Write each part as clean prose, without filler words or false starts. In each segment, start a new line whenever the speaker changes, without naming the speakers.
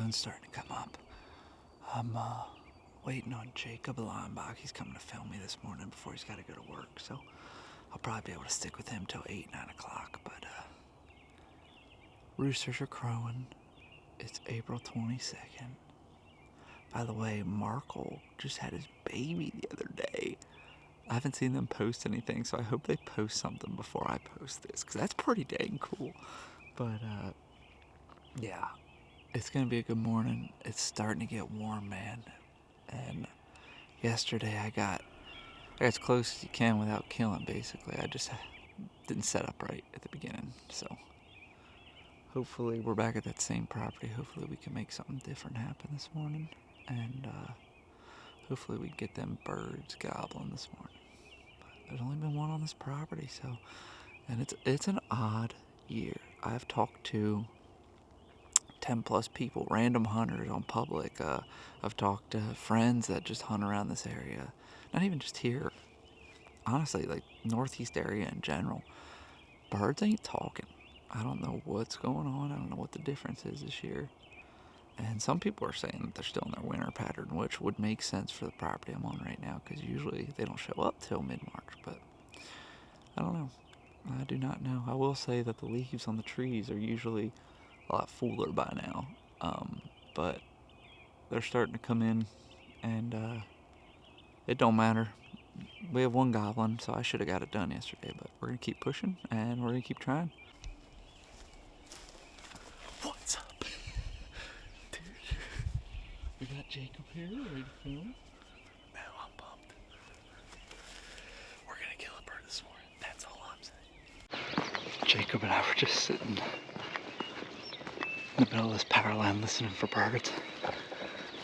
sun's starting to come up. I'm waiting on Jacob Lineback. He's coming to film me this morning before he's got to go to work, so I'll probably be able to stick with him till 8, 9 o'clock. But roosters are crowing. It's April 22nd. By the way, Markle just had his baby the other day. I haven't seen them post anything, so I hope they post something before I post this, because that's pretty dang cool. But yeah, it's gonna be a good morning. It's starting to get warm, man. And yesterday I got as close as you can without killing, basically. I just didn't set up right at the beginning, so hopefully we're back at that same property. Hopefully we can make something different happen this morning, and hopefully we can get them birds gobbling this morning. But there's only been one on this property, so, and it's an odd year. I've talked to 10 plus people, random hunters on public. I've talked to friends that just hunt around this area, not even just here, honestly, like northeast area in general. Birds ain't talking. I don't know what's going on. I don't know what the difference is this year. And some people are saying that they're still in their winter pattern, which would make sense for the property I'm on right now, because usually they don't show up till mid-March, but I don't know. I do not know. I will say that the leaves on the trees are usually a lot fuller by now, but they're starting to come in, and it don't matter. We have one goblin, so I should have got it done yesterday, but we're gonna keep pushing and we're gonna keep trying. What's up? Dude, we got Jacob here ready to film. Man, I'm pumped. We're gonna kill a bird this morning, that's all I'm saying. Jacob and I were just sitting in the middle of this power line listening for birds.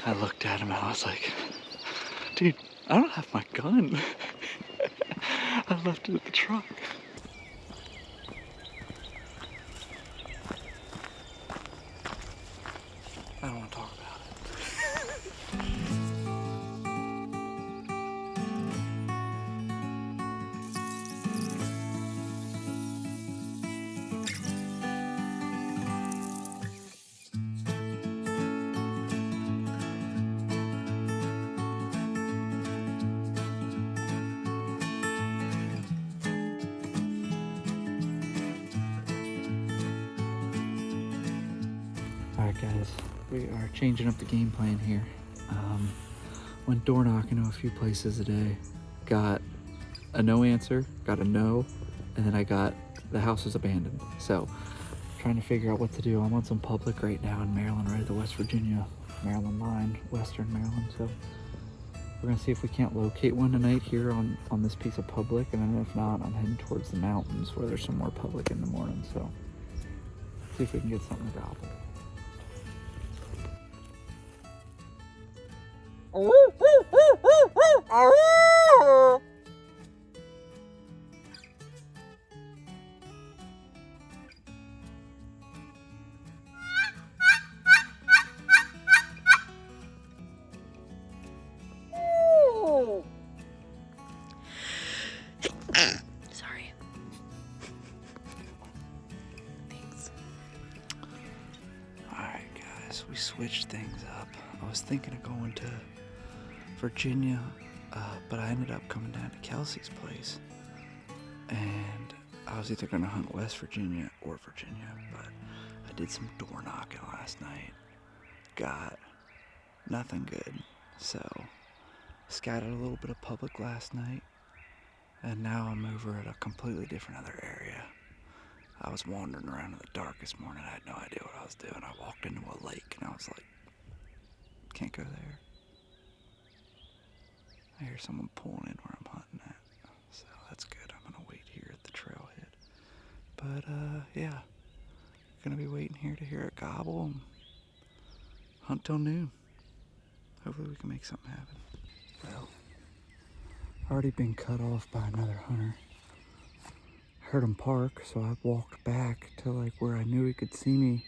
I looked at him and I was like, dude, I don't have my gun. I left it at the truck. I don't want to talk about it. Alright guys, we are changing up the game plan here. Went door knocking to a few places today. Got a no answer, got a no, and then I got the house is abandoned. So, trying to figure out what to do. I'm on some public right now in Maryland, right at the West Virginia, Maryland line, Western Maryland. So, we're gonna see if we can't locate one tonight here on this piece of public, and then if not, I'm heading towards the mountains where there's some more public in the morning. So, see if we can get something to gobble.
Sorry. Thanks.
Alright guys, we switched things up. I was thinking of going to Virginia, but I ended up coming down to Kelsey's place, and I was either going to hunt West Virginia or Virginia, but I did some door knocking last night, got nothing good, so scattered a little bit of public last night, and now I'm over at a completely different other area. I was wandering around in the dark this morning. I had no idea what I was doing. I walked into a lake and I was like, can't go there. I hear someone pulling in where I'm hunting at, so that's good. I'm gonna wait here at the trailhead. But yeah, gonna be waiting here to hear it gobble and hunt till noon. Hopefully we can make something happen. Well, already been cut off by another hunter. Heard him park, so I walked back to like where I knew he could see me.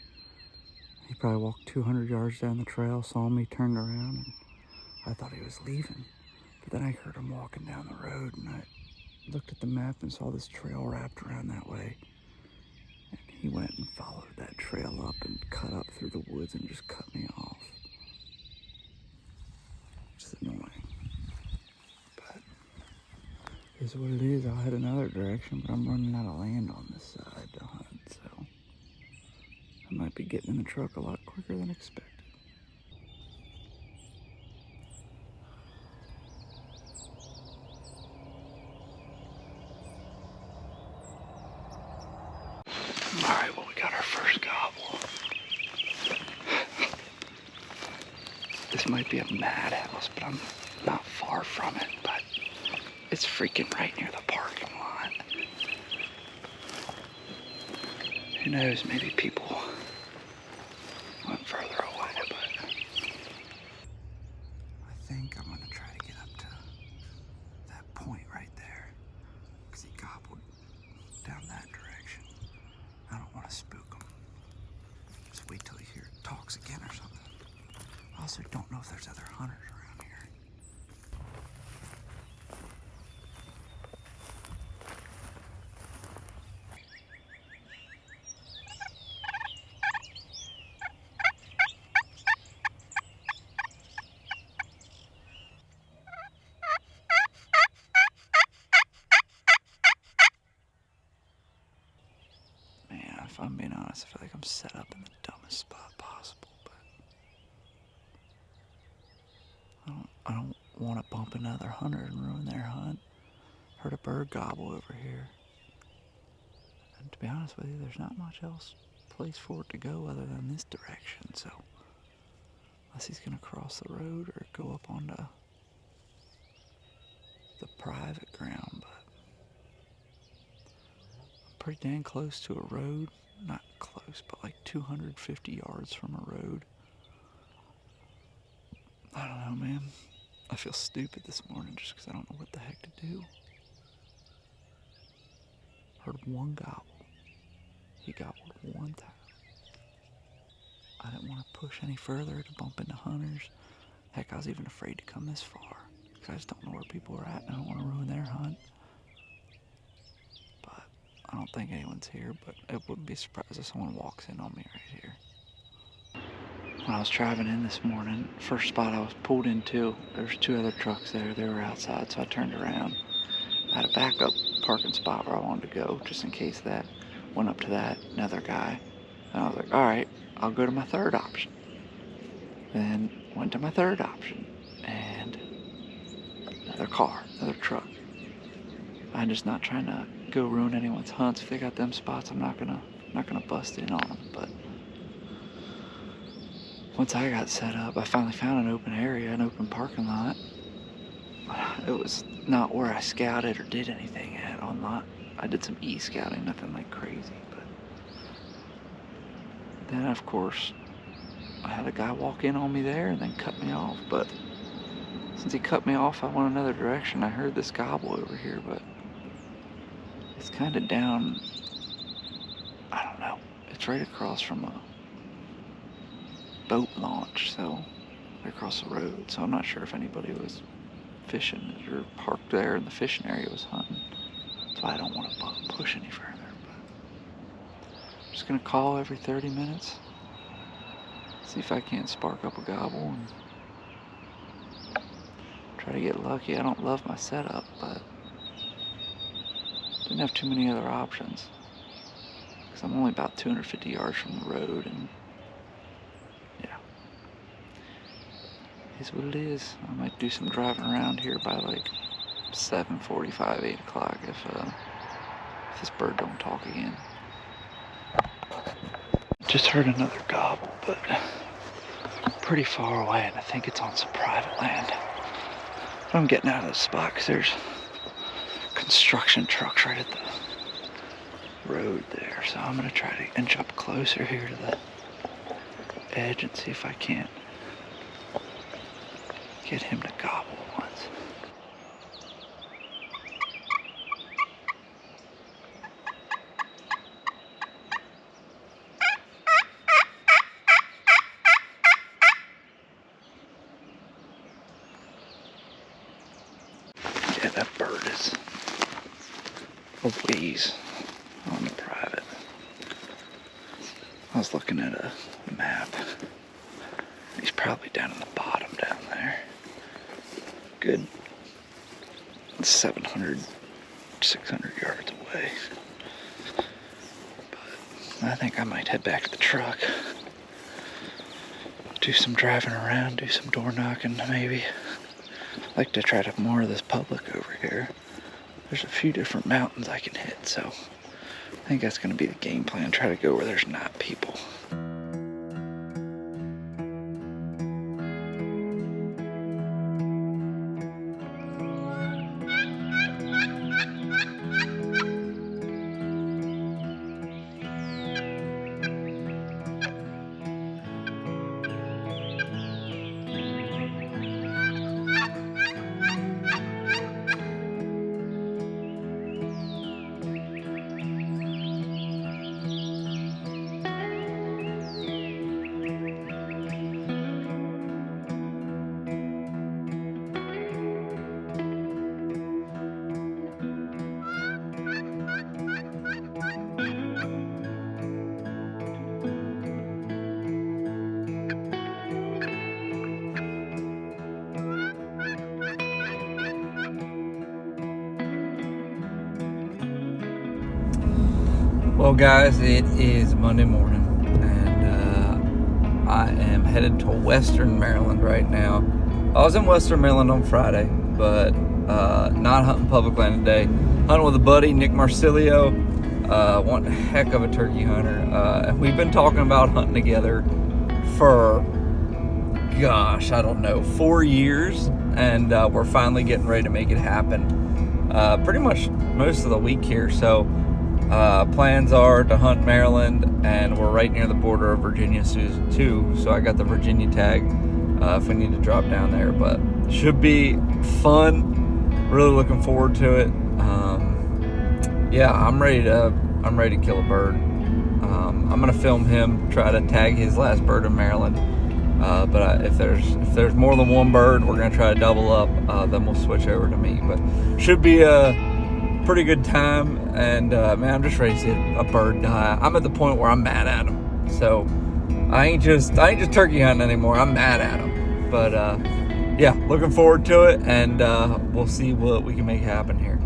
He probably walked 200 yards down the trail, saw me, turned around, and I thought he was leaving. But then I heard him walking down the road, and I looked at the map and saw this trail wrapped around that way. And he went and followed that trail up and cut up through the woods and just cut me off. is what it is. I'll head another direction, but I'm running out of land on this side to hunt, so I might be getting in the truck a lot quicker than expected. Alright, well, we got our first gobble. This might be a madhouse, but I'm not far from it, but it's freaking right near the parking lot. Who knows, maybe people went further away, but I think I'm gonna try to get up to that point right there, because he gobbled down that direction. I don't want to spook him. Just wait till he talks again or something. I also don't know if there's other hunters around here. Man, if I'm being honest, I feel like I'm set up in the dumbest spot possible, but I don't want to bump another hunter and ruin their hunt. Heard a bird gobble over here. And to be honest with you, there's not much else place for it to go other than this direction, so unless he's gonna cross the road or go up onto the private ground, but I'm pretty dang close to a road. Not close, but like 250 yards from a road. I don't know, man. I feel stupid this morning just because I don't know what the heck to do. Heard one gobble. He gobbled one time. I didn't want to push any further to bump into hunters. Heck, I was even afraid to come this far because I just don't know where people are at and I don't want to ruin their hunt. But I don't think anyone's here, but it wouldn't be surprised if someone walks in on me right here. When I was driving in this morning, first spot I was pulled into, there was two other trucks there. They were outside, so I turned around. I had a backup parking spot where I wanted to go, just in case that. Went up to that, another guy. And I was like, all right, I'll go to my third option. Then went to my third option, and another car, another truck. I'm just not trying to go ruin anyone's hunts. If they got them spots, I'm not gonna bust in on them. But once I got set up, I finally found an open area, an open parking lot. It was not where I scouted or did anything at on lot. I did some e-scouting, nothing like crazy, but then of course I had a guy walk in on me there and then cut me off, but since he cut me off, I went another direction. I heard this gobble over here, but it's kind of down, I don't know, it's right across from a boat launch, so right across the road, so I'm not sure if anybody was fishing or parked there and the fishing area was hunting. So I don't want to push any further, but I'm just gonna call every 30 minutes, see if I can't spark up a gobble and try to get lucky. I don't love my setup, but didn't have too many other options because I'm only about 250 yards from the road, and yeah, it's what it is. I might do some driving around here by like 7:45, 8 o'clock if this bird don't talk again. Just heard another gobble, but pretty far away, and I think it's on some private land. But I'm getting out of the spot because there's construction trucks right at the road there, so I'm gonna try to inch up closer here to the edge and see if I can't get him to gobble once. Yeah, that bird is a ways on the private. I was looking at a map. He's probably down in the bottom down there. Good 700 600 yards away. But I think I might head back to the truck. Do some driving around, do some door knocking maybe. I'd like to try to more of this public over here. There's a few different mountains I can hit, so I think that's going to be the game plan. Try to go where there's not people. Well, guys, it is Monday morning, and I am headed to Western Maryland right now. I was in Western Maryland on Friday, but not hunting public land today. Hunting with a buddy, Nick Marsilio, one heck of a turkey hunter. And we've been talking about hunting together for, gosh, I don't know, 4 years, and we're finally getting ready to make it happen. Pretty much most of the week here, so plans are to hunt Maryland, and we're right near the border of Virginia too, so I got the Virginia tag if we need to drop down there, but should be fun. Really looking forward to it. Yeah, I'm ready to kill a bird. I'm gonna film him, try to tag his last bird in Maryland, but if there's more than one bird, we're gonna try to double up, then we'll switch over to me, but should be a pretty good time. And man, I'm just ready to see a bird die. I'm at the point where I'm mad at him, so I ain't just turkey hunting anymore. I'm mad at him, but yeah, looking forward to it, and we'll see what we can make happen here.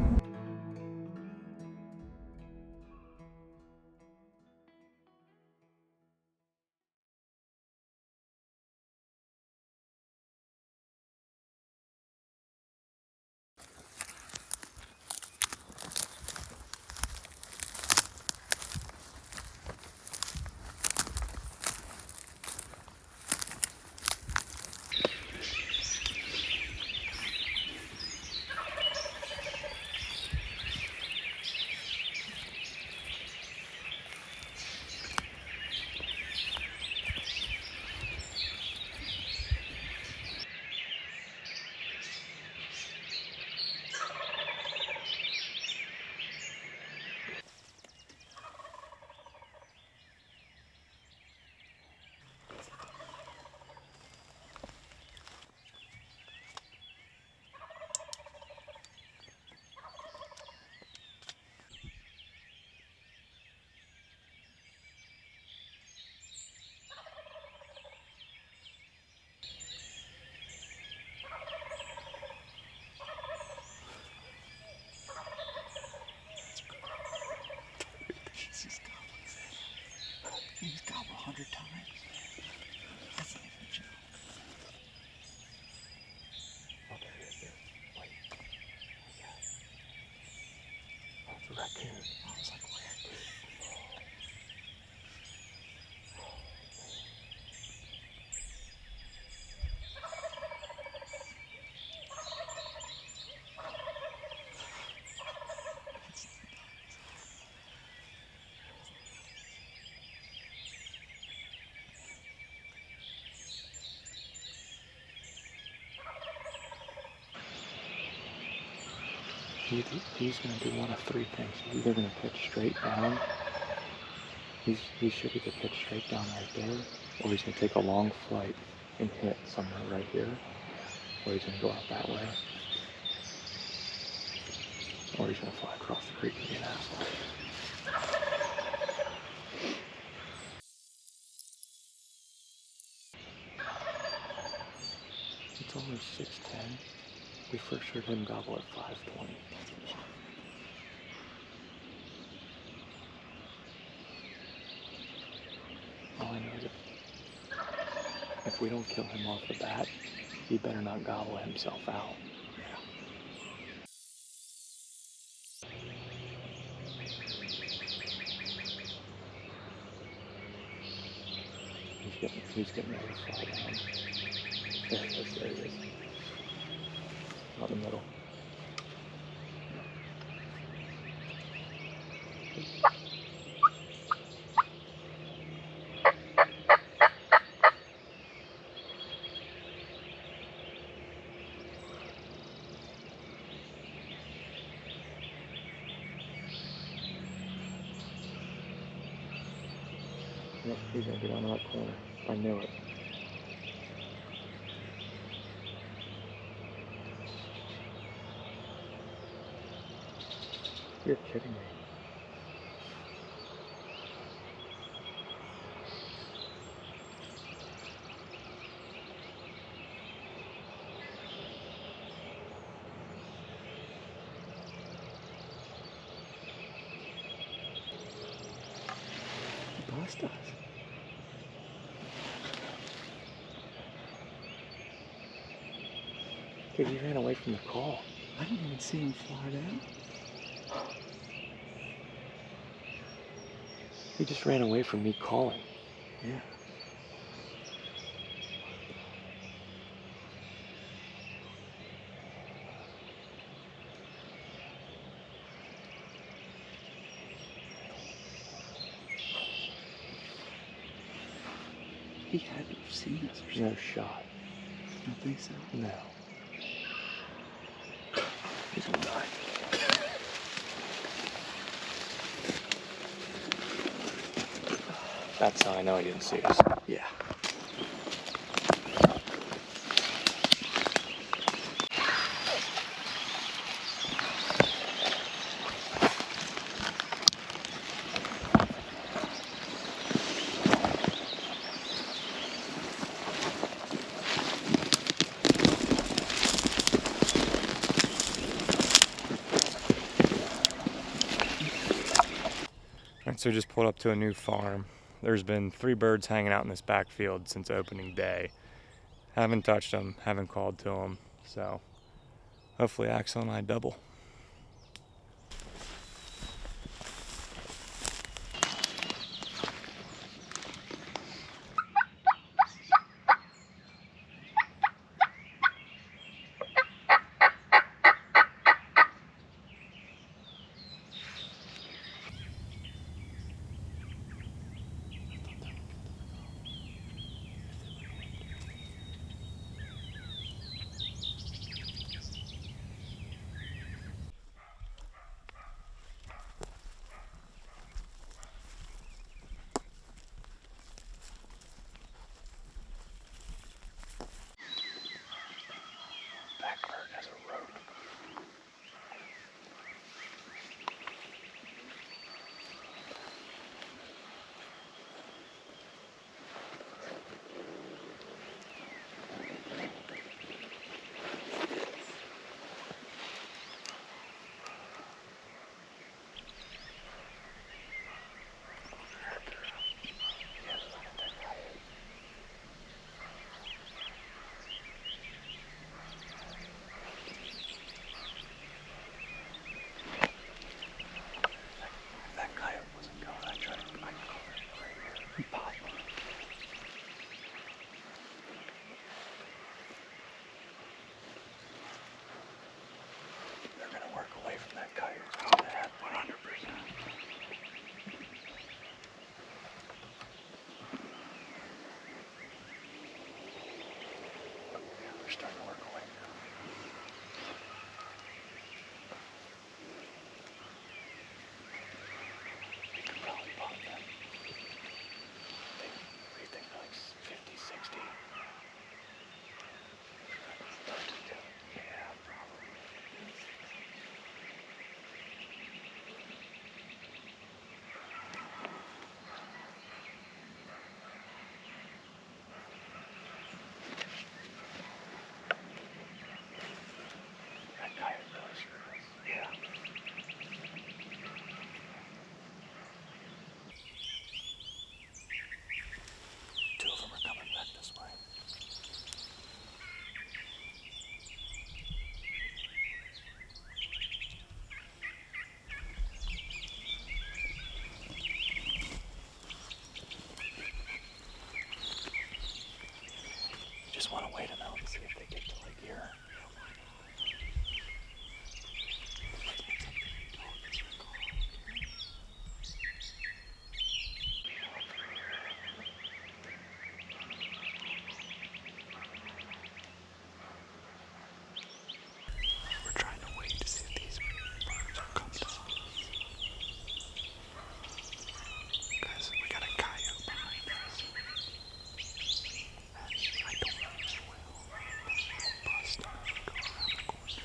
He's gobbled 100 times. That's not even a joke. Oh, there it is. Wait. Oh, it's a raccoon. I was like, where? He's going to do one of three things. He's either going to pitch straight down. He should either pitch straight down right there, or he's going to take a long flight and hit somewhere right here, or he's going to go out that way, or he's going to fly across the creek and be an asshole. It's only 6:10. We first heard him gobble at 5:20.
we don't kill him off the bat, he better not gobble himself out.
Yeah.
He's getting ready to fly down. There he is, there he is. Out in the middle. Yep, he's gonna get on that corner. I knew it. You're kidding me.
He buzzed us.
Dude, he ran away from the call.
I didn't even see him fly down.
He just ran away from me calling.
Yeah. He had to have seen us or something.
No shot.
I don't think so.
No. He's gonna die. That's how I know he didn't see us.
Yeah.
Alright, so we just pulled up to a new farm. There's been 3 birds hanging out in this backfield since opening day. Haven't touched them, haven't called to them, so hopefully Axel and I double.
want to wait a minute to see if they get to like here. We're trying to wait to see if these birds will come to us. Guys, we got a coyote behind us. And I don't know if it will. We'll bust it and go around the corner.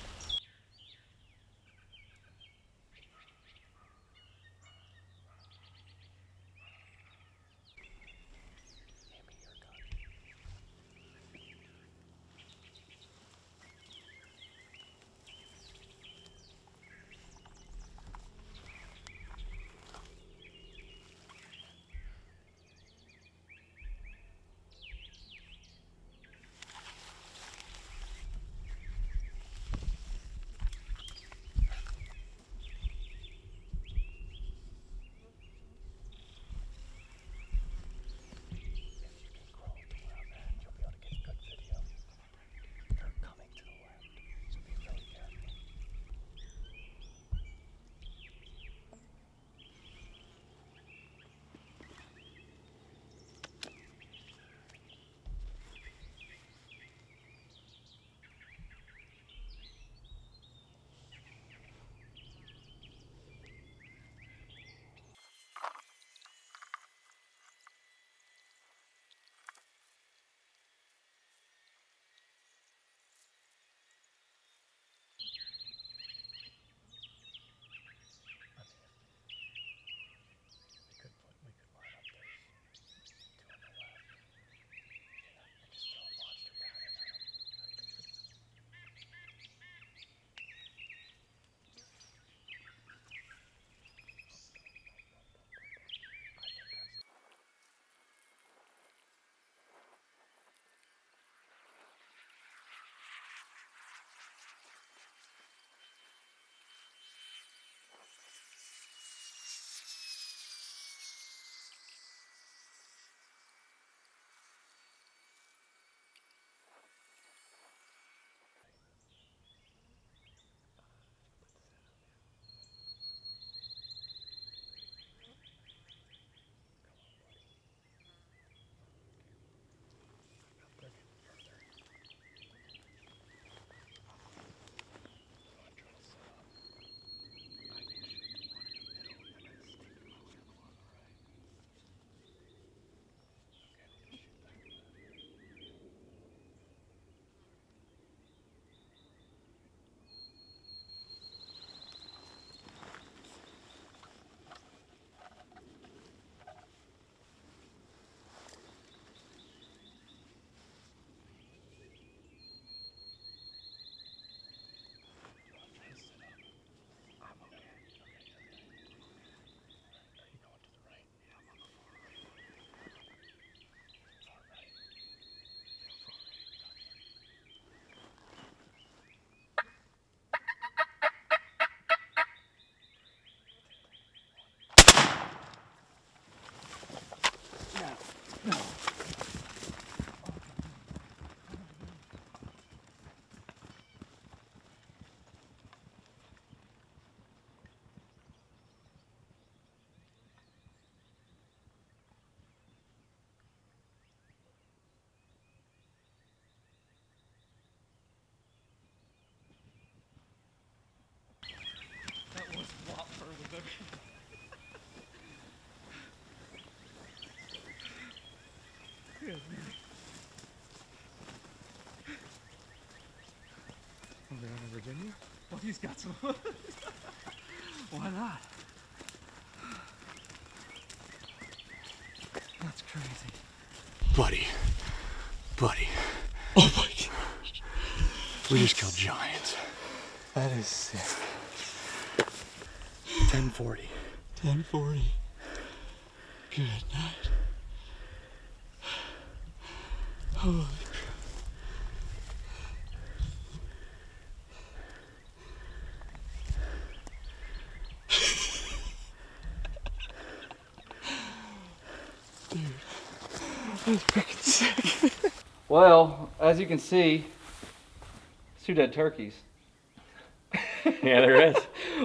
Virginia?
Well, he's got some. Why not? That's crazy.
Buddy.
Oh my gosh.
We just killed giants.
That is sick.
10:40.
10:40. Good night. Holy crap. Dude, that's freaking sick.
Well,
as you can see, it's 2 dead turkeys.
Yeah, there is.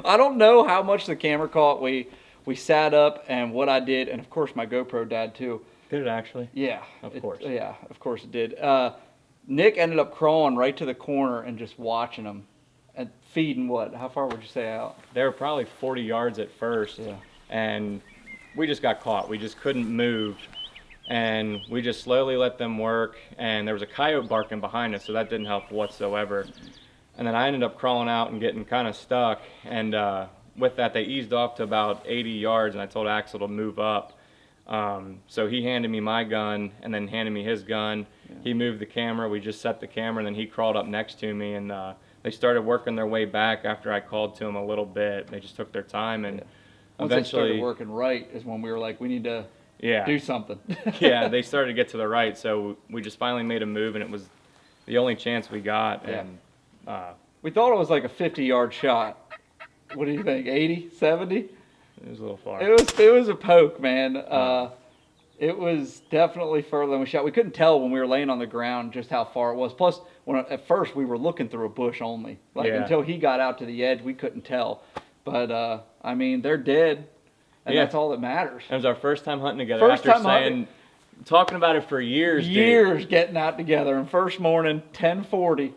I don't know how much the camera caught. We sat up, and what I did, and of course my GoPro died too.
Did it actually?
Yeah.
Of course.
Yeah, of course it did. Nick ended up crawling right to the corner and just watching them. And feeding what? How far would you say out?
They were probably 40 yards at first.
Yeah.
And we just got caught. We just couldn't move. And we just slowly let them work. And there was a coyote barking behind us, so that didn't help whatsoever. And then I ended up crawling out and getting kind of stuck. And with that, they eased off to about 80 yards, and I told Axel to move up. So he handed me my gun and then handed me his gun. Yeah. He moved the camera. We just set the camera, and then he crawled up next to me, and they started working their way back after I called to them a little bit. They just took their time, and
once
eventually
they started working right is when we were like, we need to do something.
Yeah, they started to get to the right, so we just finally made a move, and it was the only chance we got.
Yeah.
And
we thought it was like a 50-yard shot. What do you think? 80, 70?
it was a little far.
It was a poke, man. It was definitely further than we shot. We couldn't tell when we were laying on the ground just how far it was. Plus, at first we were looking through a bush only. Until he got out to the edge, we couldn't tell. But I mean, they're dead, and that's all that matters.
It was our first time hunting together. Talking about it for years.
Years getting out together. And first morning, 10:40,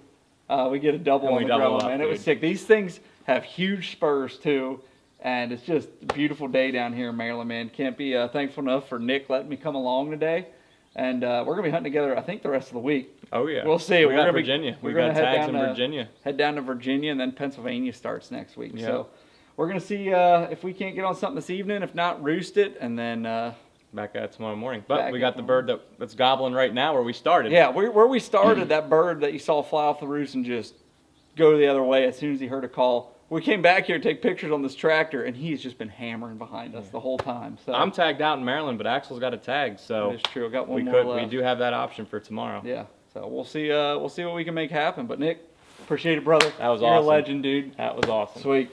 we get a double on the ground, man. It was sick. These things have huge spurs too. And it's just a beautiful day down here in Maryland, man. Can't be thankful enough for Nick letting me come along today. And we're going to be hunting together, I think, the rest of the week.
Oh, yeah.
We'll see.
We got Virginia. We got tags in Virginia.
Head down to Virginia, and then Pennsylvania starts next week. Yeah. So we're going to see if we can't get on something this evening. If not, roost it, and then
back at it tomorrow morning. But we got the bird that's gobbling right now where we started.
Yeah, where we started, that bird that you saw fly off the roost and just go the other way as soon as he heard a call. We came back here to take pictures on this tractor, and he's just been hammering behind us the whole time. So
I'm tagged out in Maryland, but Axel's got a tag, so
it's true. I got one more left.
We do have that option for tomorrow.
Yeah, so we'll see. We'll see what we can make happen. But Nick, appreciate it, brother.
That was
You're
awesome.
You're a legend, dude.
That was awesome.
Sweet.